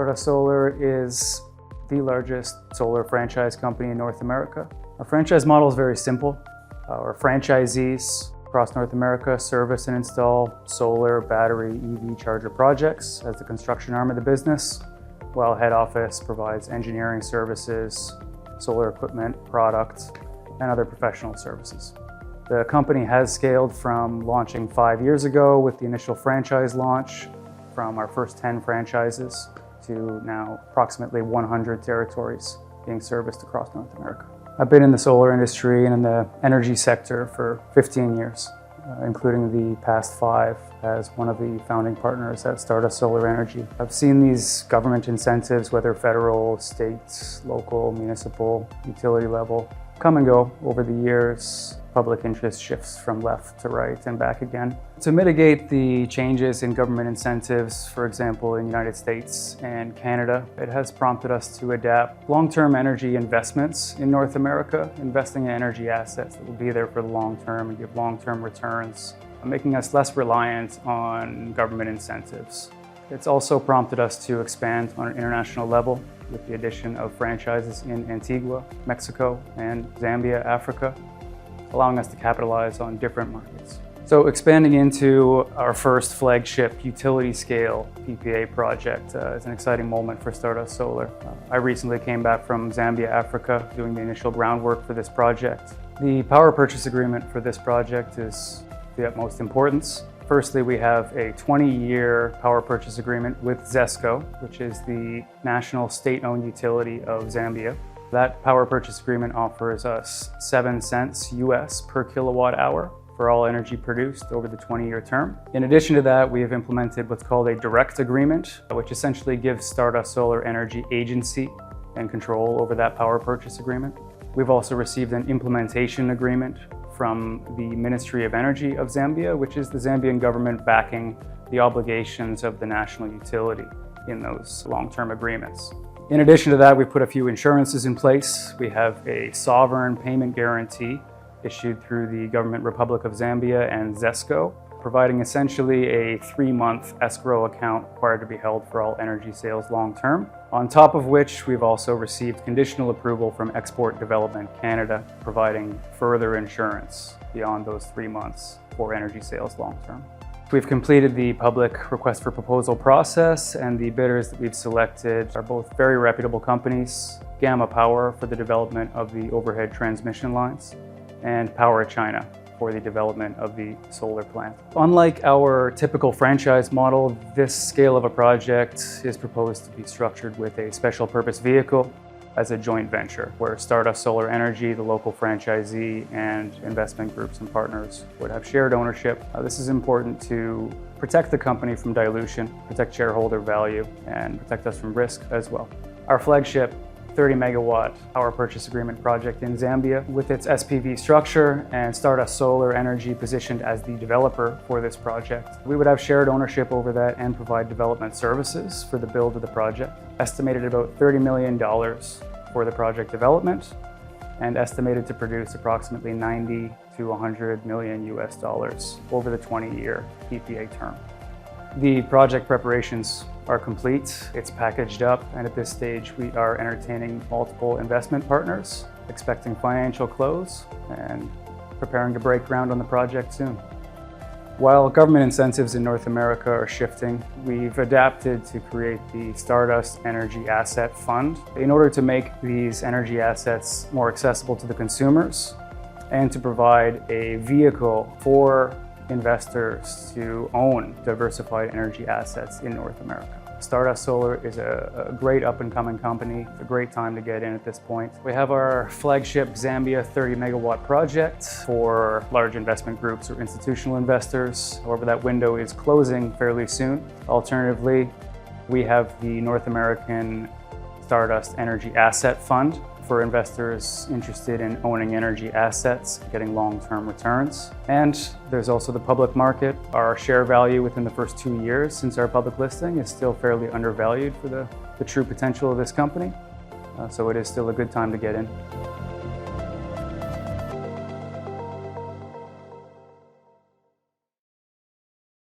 Stardust Solar is the largest solar franchise company in North America. Our franchise model is very simple. Our franchisees across North America service and install solar, battery, EV charger projects as the construction arm of the business, while head office provides engineering services, solar equipment, product, and other professional services. The company has scaled from launching 5 years ago with the initial franchise launch from our first 10 franchises to now approximately 100 territories being serviced across North America. I've been in the solar industry and in the energy sector for 15 years, including the past 5 as one of the founding partners at Stardust Solar Energy. I've seen these government incentives, whether federal, state, local, municipal, utility level, come and go over the years. Public interest shifts from left to right and back again. To mitigate the changes in government incentives, for example, in the United States and Canada, it has prompted us to adapt long-term energy investments in North America, investing in energy assets that will be there for the long term and give long-term returns, making us less reliant on government incentives. It's also prompted us to expand on an international level with the addition of franchises in Antigua, Mexico, and Zambia, Africa, allowing us to capitalize on different markets. So expanding into our first flagship utility scale PPA project is an exciting moment for Stardust Solar. I recently came back from Zambia, Africa, doing the initial groundwork for this project. The power purchase agreement for this project is the utmost importance. Firstly, we have a 20-year power purchase agreement with ZESCO, which is the national state-owned utility of Zambia. That power purchase agreement offers us 7 cents US per kilowatt hour for all energy produced over the 20-year term. In addition to that, we have implemented what's called a direct agreement, which essentially gives Stardust Solar Energy agency and control over that power purchase agreement. We've also received an implementation agreement from the Ministry of Energy of Zambia, which is the Zambian government backing the obligations of the national utility in those long-term agreements. In addition to that, we put a few insurances in place. We have a sovereign payment guarantee issued through the Government Republic of Zambia and ZESCO, providing essentially a 3-month escrow account required to be held for all energy sales long-term. On top of which, we've also received conditional approval from Export Development Canada, providing further insurance beyond those 3 months for energy sales long-term. We've completed the public request for proposal process, and the bidders that we've selected are both very reputable companies: Gamma Power for the development of the overhead transmission lines, and Power China for the development of the solar plant. Unlike our typical franchise model, this scale of a project is proposed to be structured with a special purpose vehicle as a joint venture, where Stardust Solar Energy, the local franchisee, and investment groups and partners would have shared ownership. This is important to protect the company from dilution, protect shareholder value, and protect us from risk as well. Our flagship 30 megawatt power purchase agreement project in Zambia, with its SPV structure and Stardust Solar Energy positioned as the developer for this project. We would have shared ownership over that and provide development services for the build of the project. Estimated about $30 million for the project development, and estimated to produce approximately 90 to 100 million US dollars over the 20-year PPA term. The project preparations are complete, it's packaged up, and at this stage we are entertaining multiple investment partners, expecting financial close, and preparing to break ground on the project soon. While government incentives in North America are shifting, we've adapted to create the Stardust Energy Asset Fund in order to make these energy assets more accessible to the consumers and to provide a vehicle for investors to own diversified energy assets in North America. Stardust Solar is a great up-and-coming company. It's a great time to get in at this point. We have our flagship Zambia 30 megawatt project for large investment groups or institutional investors. However, that window is closing fairly soon. Alternatively, we have the North American Stardust Energy Asset Fund for investors interested in owning energy assets, getting long-term returns. And there's also the public market. Our share value within the first 2 years since our public listing is still fairly undervalued for the true potential of this company. So it is still a good time to get in.